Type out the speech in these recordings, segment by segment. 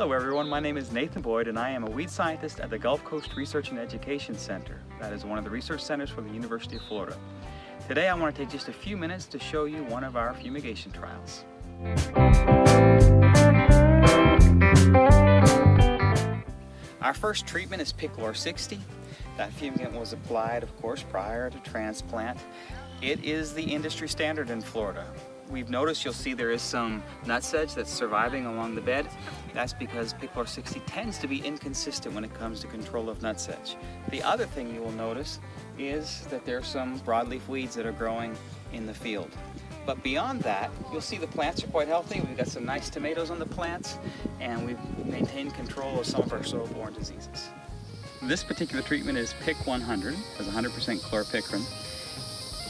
Hello everyone, my name is Nathan Boyd and I am a weed scientist at the Gulf Coast Research and Education Center. That is one of the research centers for the University of Florida. Today I want to take just a few minutes to show you one of our fumigation trials. Our first treatment is Picklor 60. That fumigant was applied, of course, prior to transplant. It is the industry standard in Florida. We've noticed, you'll see there is some nutsedge that's surviving along the bed. That's because Picklor 60 tends to be inconsistent when it comes to control of nutsedge. The other thing you will notice is that there's some broadleaf weeds that are growing in the field. But beyond that, you'll see the plants are quite healthy. We've got some nice tomatoes on the plants, and we've maintained control of some of our soil-borne diseases. This particular treatment is PIC 100, has 100% chlorpicrin.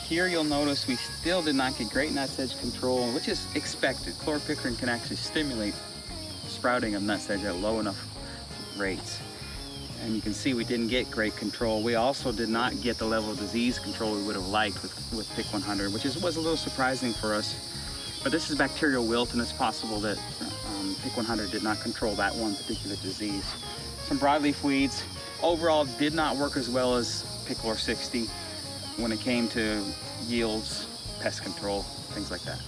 Here you'll notice we still did not get great nutsedge control, which is expected. Chlorpicrin can actually stimulate sprouting of nutsedge at low enough rates. And you can see we didn't get great control. We also did not get the level of disease control we would have liked with PIC 100, which was a little surprising for us. But this is bacterial wilt, and it's possible that PIC 100 did not control that one particular disease. Some broadleaf weeds overall did not work as well as Picklor 60 when it came to yields, pest control, things like that.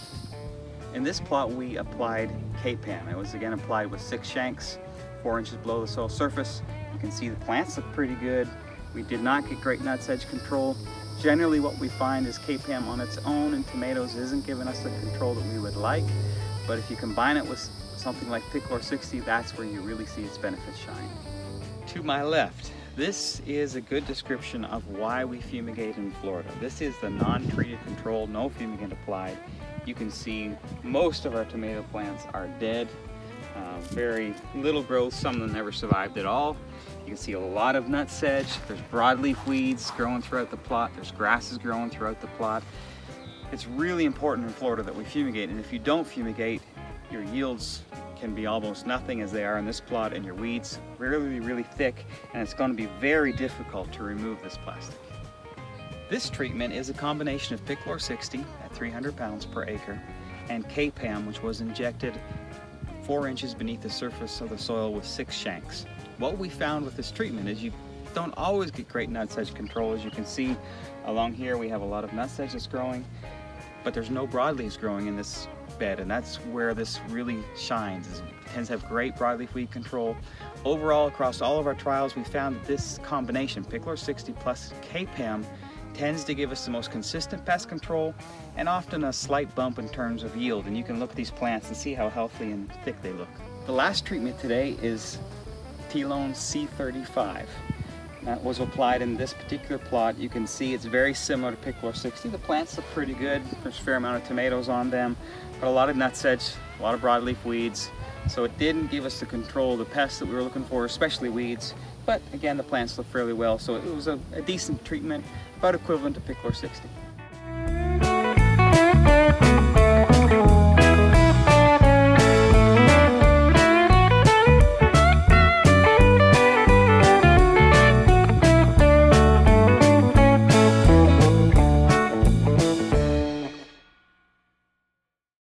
In this plot we applied K-Pam. It was again applied with 6 shanks, 4 inches below the soil surface. You can see the plants look pretty good. We did not get great nutsedge control. Generally what we find is K-Pam on its own in tomatoes isn't giving us the control that we would like, but if you combine it with something like Picklor 60, that's where you really see its benefits shine. To my left, this is a good description of why we fumigate in Florida. This is the non-treated control, no fumigant applied. You can see most of our tomato plants are dead. Very little growth, some of them never survived at all. You can see a lot of nutsedge. There's broadleaf weeds growing throughout the plot. There's grasses growing throughout the plot. It's really important in Florida that we fumigate, and if you don't fumigate, your yields can be almost nothing as they are in this plot, and your weeds really thick, and it's going to be very difficult to remove this plastic. This treatment is a combination of Picklor 60 at 300 pounds per acre and K-Pam, which was injected 4 inches beneath the surface of the soil with 6 shanks. What we found with this treatment is you don't always get great nutsedge control. As you can see along here, we have a lot of nutsedge that's growing, but there's no broadleaves growing in this bed, and that's where this really shines. It tends to have great broadleaf weed control. Overall, across all of our trials, we found that this combination, Picklor 60 plus K-Pam, tends to give us the most consistent pest control and often a slight bump in terms of yield. And you can look at these plants and see how healthy and thick they look. The last treatment today is Telone C35. That was applied in this particular plot. You can see it's very similar to Picklor 60. The plants look pretty good. There's a fair amount of tomatoes on them, but a lot of nutsedge, a lot of broadleaf weeds. So it didn't give us the control of the pests that we were looking for, especially weeds. But again, the plants look fairly well, so it was a decent treatment, about equivalent to Picklor 60.